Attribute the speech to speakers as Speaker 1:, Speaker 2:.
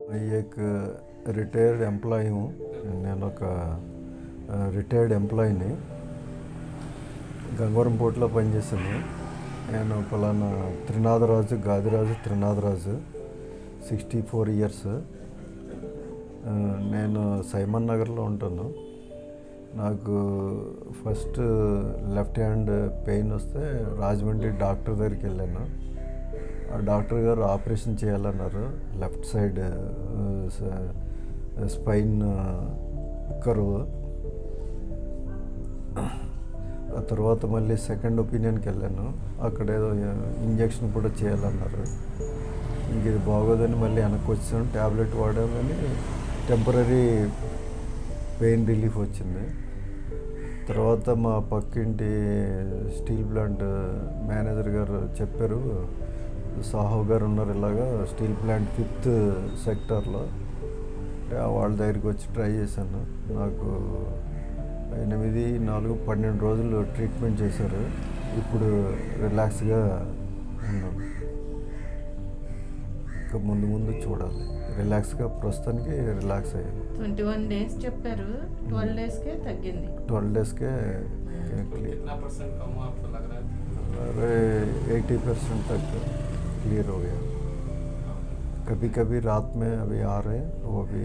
Speaker 1: मैं एक retired employee हूँ। నేను ఒక రిటైర్డ్ ఎంప్లాయీని. గంగవరం పోర్టులో పనిచేశాను. నేను పలానా గాదిరాజు త్రినాథరాజు 64 ఇయర్స్. నేను సైమన్ నగర్లో ఉంటాను. నాకు ఫస్ట్ లెఫ్ట్ హ్యాండ్ పెయిన్ వస్తే రాజమండ్రి డాక్టర్ దగ్గరికి వెళ్ళాను. ఆ డాక్టర్ గారు ఆపరేషన్ చేయాలన్నారు. Left side spine curve. ఆ తర్వాత మళ్ళీ సెకండ్ ఒపీనియన్కి వెళ్ళాను. అక్కడ ఏదో ఇంజక్షన్ కూడా చేయాలన్నారు. ఇంక ఇది బాగోదని మళ్ళీ వెనక్కి వచ్చాను. ట్యాబ్లెట్ వాడామని టెంపరీ పెయిన్ రిలీఫ్ వచ్చింది. తర్వాత మా పక్కింటి స్టీల్ ప్లాంట్ మేనేజర్ గారు చెప్పారు, సాహు గారు ఉన్నారు ఇలాగా స్టీల్ ప్లాంట్ 5th సెక్టార్లో. వాళ్ళ దగ్గరికి వచ్చి ట్రై చేశాను. నాకు 8-4-12 రోజులు ట్రీట్మెంట్ చేశారు. ఇప్పుడు రిలాక్స్గా ఉన్నాను. ఇంకా ముందు చూడాలి. రిలాక్స్గా ప్రస్తుతానికి రిలాక్స్ అయ్యాను.
Speaker 2: 21 days చెప్పారు. 12 daysకే తగ్గింది.
Speaker 1: 12 daysకే क्लियर। 80% तक क्लियर हो गया। कभी कभी रात में अभी आ रहे हैं, वो भी